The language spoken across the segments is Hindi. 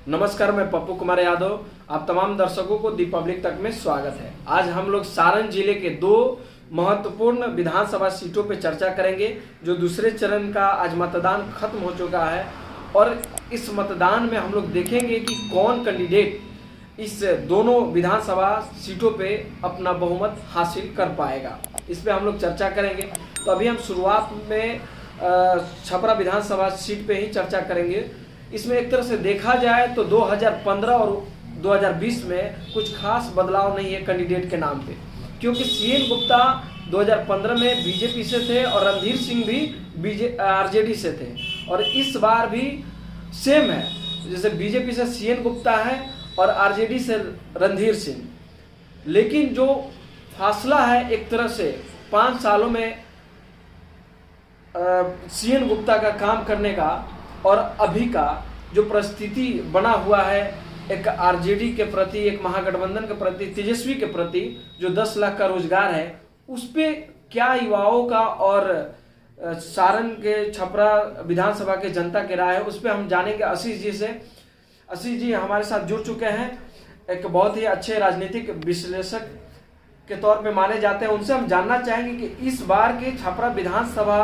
नमस्कार, मैं पप्पू कुमार यादव। आप तमाम दर्शकों को दी पब्लिक तक में स्वागत है। आज हम लोग सारण जिले के दो महत्वपूर्ण विधानसभा सीटों पर चर्चा करेंगे, जो दूसरे चरण का आज मतदान खत्म हो चुका है। और इस मतदान में हम लोग देखेंगे कि कौन कैंडिडेट इस दोनों विधानसभा सीटों पे अपना बहुमत हासिल कर पाएगा, इस पे हम लोग चर्चा करेंगे। तो अभी हम शुरुआत में छपरा विधानसभा सीट पे ही चर्चा करेंगे। इसमें एक तरह से देखा जाए तो 2015 और 2020 में कुछ खास बदलाव नहीं है कैंडिडेट के नाम पे, क्योंकि सीएन गुप्ता 2015 में बीजेपी से थे और रणधीर सिंह भी आरजेडी से थे। और इस बार भी सेम है, जैसे बीजेपी से सीएन गुप्ता है और आरजेडी से रणधीर सिंह। लेकिन जो फासला है एक तरह से 5 सालों में सीएन गुप्ता का काम करने का और अभी का जो परिस्थिति बना हुआ है, एक आरजेडी के प्रति, एक महागठबंधन के प्रति, तेजस्वी के प्रति जो 10 लाख का रोजगार है, उस पे क्या युवाओं का और सारण के छपरा विधानसभा के जनता की राय है, उस पर हम जानेंगे आशीष जी से। आशीष जी हमारे साथ जुड़ चुके हैं, एक बहुत ही अच्छे राजनीतिक विश्लेषक के तौर पे माने जाते हैं। उनसे हम जानना चाहेंगे कि इस बार के छपरा विधानसभा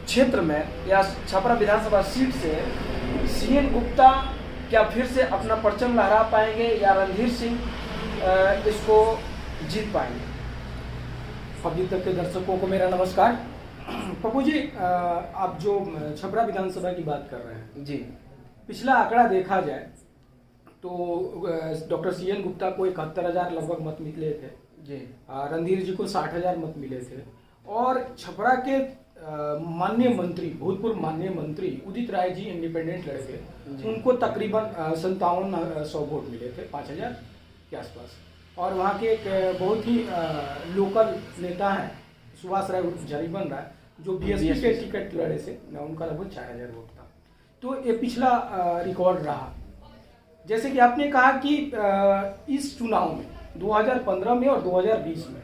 क्षेत्र में या छपरा विधानसभा सीट से सीएन गुप्ता क्या फिर से अपना परचम लहरा पाएंगे या रणधीर सिंह इसको जीत पाएंगे। अभी तक के दर्शकों को मेरा नमस्कार। पप्पू जी, आप जो छपरा विधानसभा की बात कर रहे हैं जी, पिछला आंकड़ा देखा जाए तो डॉक्टर सीएन गुप्ता को 71,000 लगभग मत मिले थे जी, रणधीर जी को 60,000 मत मिले थे। और छपरा के माननीय मंत्री, भूतपूर्व माननीय मंत्री उदित राय जी इंडिपेंडेंट लड़े थे, उनको तकरीबन 5700 वोट मिले थे, 5,000 के आसपास। और वहाँ के एक बहुत ही लोकल नेता हैं सुभाष राय झरीमन राय, जो बीएसपी के टिकट लड़े थे, उनका लगभग 4,000 वोट था। तो ये पिछला रिकॉर्ड रहा। जैसे कि आपने कहा कि इस चुनाव में 2015 में और 2020 में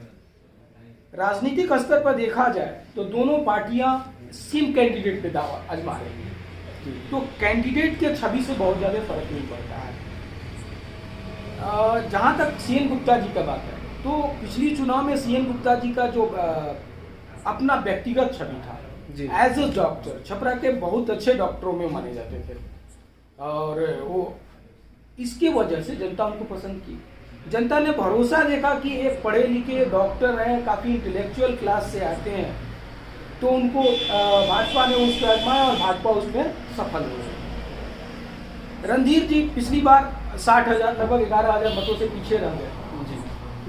राजनीतिक स्तर पर देखा जाए तो दोनों पार्टियां सेम कैंडिडेट पे दावा आजमा रही हैं। तो कैंडिडेट के छवि से बहुत ज़्यादा फर्क नहीं पड़ता है। जहां तक सीएन गुप्ता जी का बात है, तो पिछली चुनाव में सीएन गुप्ता जी का जो अपना व्यक्तिगत छवि था, एज ए डॉक्टर छपरा के बहुत अच्छे डॉक्टरों में माने जाते थे, और वो इसके वजह से जनता उनको पसंद की। जनता ने भरोसा देखा कि एक पढ़े लिखे डॉक्टर हैं, काफ़ी इंटेलेक्चुअल क्लास से आते हैं, तो उनको भाजपा ने उस पर आजमाया और भाजपा उसमें सफल हो गई। रणधीर जी पिछली बार 60,000 लगभग 11,000 मतों से पीछे रह गए,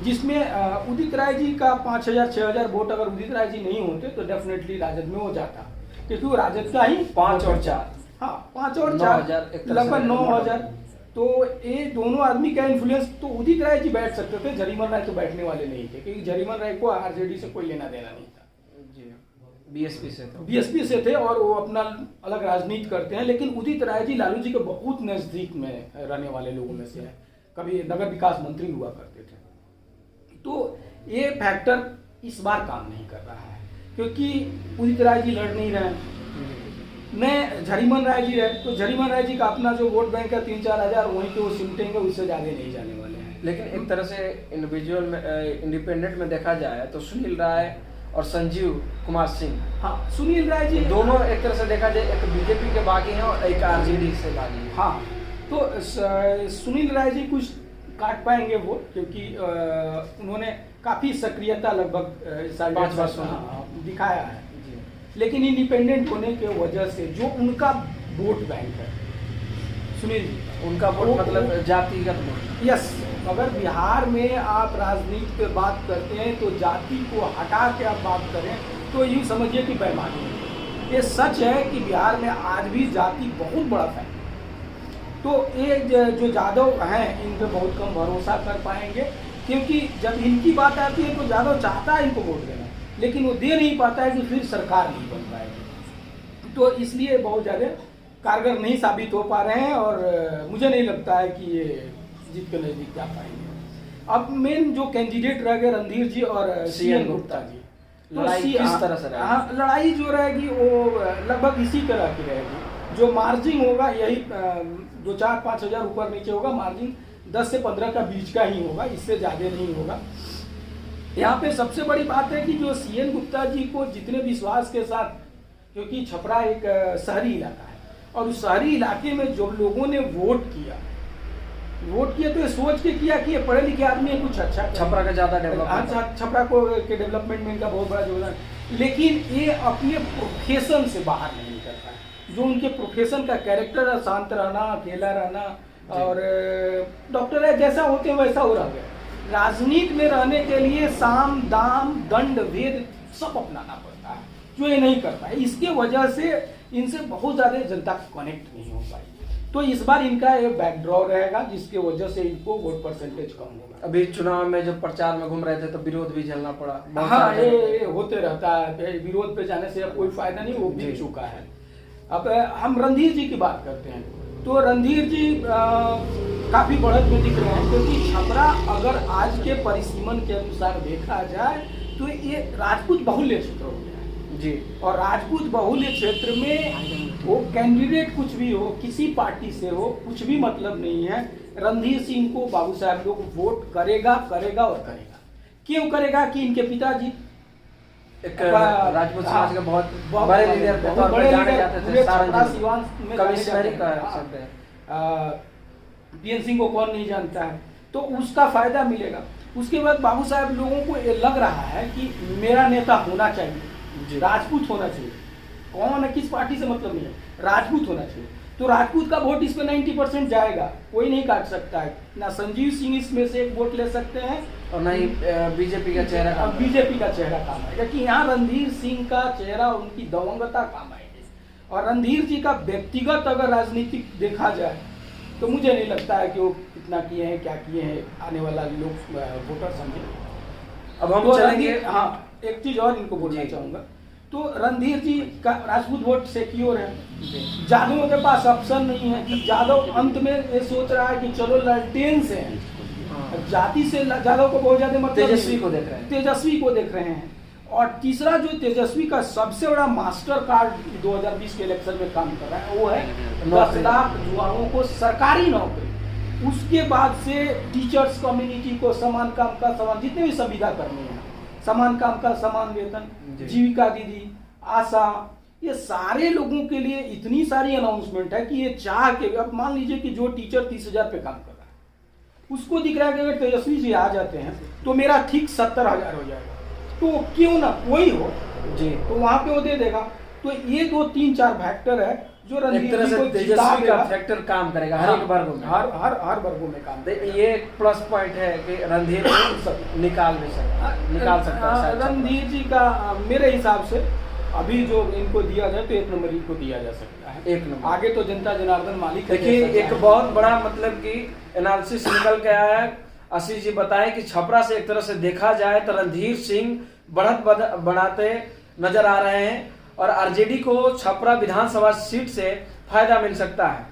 जिसमें उदित राय जी का 5,000 6,000 वोट अगर उदित राय जी नहीं होते तो डेफिनेटली राजद में हो जाता, क्योंकि वो राजद का ही 5 और 4, हाँ 5 और 4 लगभग 9,000। तो ये दोनों आदमी का इन्फ्लुएंस, तो उदित राय जी बैठ सकते थे, झरीमन राय तो बैठने वाले नहीं थे, क्योंकि झरीमन राय को आरजेडी से कोई लेना देना नहीं था जी, बीएसपी से थे और वो अपना अलग राजनीति करते हैं। लेकिन उदित राय जी लालू जी के बहुत नजदीक में रहने वाले लोगों में से है, कभी नगर विकास मंत्री हुआ करते थे। तो ये फैक्टर इस बार काम नहीं कर रहा है, क्योंकि उदित राय जी लड़ नहीं रहे, मैं झरीमन राय जी है, तो झरीमन राय जी का अपना जो वोट बैंक है 3-4 हज़ार, वहीं पे वो सिमटेंगे, उससे ज़्यादा नहीं जाने वाले हैं। लेकिन एक तरह से इंडिविजुअल में, इंडिपेंडेंट में देखा जाए तो सुनील राय और संजीव कुमार सिंह, हाँ सुनील राय जी दोनों एक तरह से देखा जाए एक बीजेपी के बागी हैं और एक आरजेडी से बागी है। हाँ, तो सुनील राय जी कुछ काट पाएंगे वोट, क्योंकि उन्होंने काफ़ी सक्रियता लगभग 5 वर्षों में दिखाया है। लेकिन इंडिपेंडेंट होने के वजह से जो उनका वोट बैंक है, सुनील जी उनका वोट मतलब जातिगत वोट, यस। अगर बिहार में आप राजनीति पे बात करते हैं तो जाति को हटा के आप बात करें तो यूँ समझिए कि बेईमानी है। ये सच है कि बिहार में आज भी जाति बहुत बड़ा फैक्टर। तो ये जो यादव हैं, इन पर बहुत कम भरोसा कर पाएंगे, क्योंकि जब इनकी बात आती है तो यादव चाहता है इनको वोट देना, लेकिन वो दे नहीं पाता है कि फिर सरकार नहीं बन पाएगी। तो इसलिए बहुत ज़्यादा कारगर नहीं साबित हो पा रहे हैं, और मुझे नहीं लगता है कि ये जीत के नज़दीक जा पाएंगे। अब मेन जो कैंडिडेट रह गए रणधीर जी और सीएन गुप्ता जी, लड़ाई किस तरह से रहेगी? लड़ाई जो रहेगी वो लगभग इसी तरह की रहेगी। जो मार्जिन होगा यही 2-4-5 हजार ऊपर नीचे होगा, मार्जिन 10 से 15 का बीच का ही होगा, इससे ज़्यादा नहीं होगा। यहाँ पे सबसे बड़ी बात है कि जो सीएन गुप्ता जी को जितने विश्वास के साथ, क्योंकि छपरा एक शहरी इलाका है और उस शहरी इलाके में जो लोगों ने वोट किया तो ये सोच के किया कि ये पढ़े लिखे आदमी है, कुछ अच्छा छपरा का ज्यादा डेवलपमेंट, छपरा को के डेवलपमेंट में इनका बहुत बड़ा योगदान, लेकिन ये अपने प्रोफेशन से बाहर नहीं निकलता है। जो उनके प्रोफेशन का कैरेक्टर है, शांत रहना, अकेला रहना, और डॉक्टर है जैसा होते हैं वैसा हो रह गया। राजनीति में रहने के लिए साम दाम दंड भेद सब अपनाना पड़ता है, जो ये नहीं करता है। इसके वजह से इनसे बहुत ज़्यादा जनता कनेक्ट नहीं हो पाई। तो इस बार इनका ये बैकड्रॉ रहेगा, जिसके वजह से इनको वोट परसेंटेज कम होगा। अभी चुनाव में जब प्रचार में घूम रहे थे तो विरोध भी झेलना पड़ा। हाँ, ये होते रहता है, विरोध पे जाने से अब कोई फायदा नहीं, वो बीत चुका है। अब हम रणधीर जी की बात करते हैं, तो रणधीर जी काफी बढ़त में दिख रहे हैं, क्योंकि छपरा अगर आज के परिसीमन के अनुसार देखा जाए तो ये राजपूत बहुल्य क्षेत्र हो गया है जी। और राजपूत बहुल्य क्षेत्र में वो कैंडिडेट कुछ भी हो, किसी पार्टी से हो, कुछ भी मतलब नहीं है। रणधीर सिंह को बाबू साहब लोग वोट करेगा और करेगा। क्यों करेगा कि इनके पिताजी एक राजपूत समाज के बहुत बड़े लीडर के तौर पर जाने जाते थे। कमिश्नरी का शब्द है। बीएन सिंह को कौन नहीं जानता है, तो उसका फायदा मिलेगा। उसके बाद बाबू साहब लोगों को ये लग रहा है कि मेरा नेता होना चाहिए, राजपूत होना चाहिए। कौन है, किस पार्टी से मतलब नहीं है, राजपूत होना चाहिए। तो राजपूत का वोट इस पे 90% जाएगा, कोई नहीं काट सकता है। ना संजीव सिंह इसमें से एक वोट ले सकते हैं और नहीं बीजेपी का चेहरा, बीजेपी का चेहरा काम आएगा, कि यहाँ रणधीर सिंह का चेहरा, उनकी दबंगता काम आएगी। और रणधीर जी का व्यक्तिगत अगर राजनीतिक देखा जाए तो मुझे नहीं लगता है कि वो कितना किए हैं, क्या किए हैं, आने वाला लोग वोटर समझे। अब हम तो चलेंगे। हाँ, एक चीज और इनको बोलना चाहूंगा, तो रणधीर जी का राजपूत वोट सिक्योर है। जादवों के पास ऑप्शन नहीं है कि जादव अंत में ये सोच रहा है कि चलो ललटेन से हैं, जाति से जादव को बहुत ज्यादा मतलब तेजस्वी को देख रहे हैं, तेजस्वी को देख रहे हैं। और तीसरा जो तेजस्वी का सबसे बड़ा मास्टर कार्ड 2020 के इलेक्शन में काम कर रहा है वो है 10 लाख युवाओं को सरकारी नौकरी। उसके बाद से टीचर्स कम्युनिटी को समान काम का समान, जितने भी सुविधा करनी है, समान काम का समान वेतन, जीविका दीदी, आशा, ये सारे लोगों के लिए इतनी सारी अनाउंसमेंट है कि ये चाह के, अब मान लीजिए कि जो टीचर 30,000 पे काम कर रहा है, उसको दिख रहा है कि अगर तेजस्वी जी आ जाते हैं तो मेरा ठीक 70,000 हो जाएगा, तो क्यों ना कोई हो जी, तो वहां पे वो दे देगा। तो ये 2-3-4 फैक्टर है जो रणधीर जी को तेजस्वी का फैक्टर काम करेगा हर एक वर्गों में, हर वर्गों में काम करेगा। ये एक प्लस पॉइंट है कि रणधीर निकाल सकता है। रणधीर जी का मेरे हिसाब से अभी जो इनको दिया जाए तो 1 नंबर इनको दिया जा सकता है, 1 नंबर। आगे तो जनता जनार्दन मालिक। देखिए एक बहुत बड़ा मतलब कि एनालिसिस निकल के आया है। आशीष जी बताएं कि छपरा से एक तरह से देखा जाए तो रणधीर सिंह बढ़त बढ़ाते नजर आ रहे हैं और आरजेडी को छपरा विधानसभा सीट से फायदा मिल सकता है।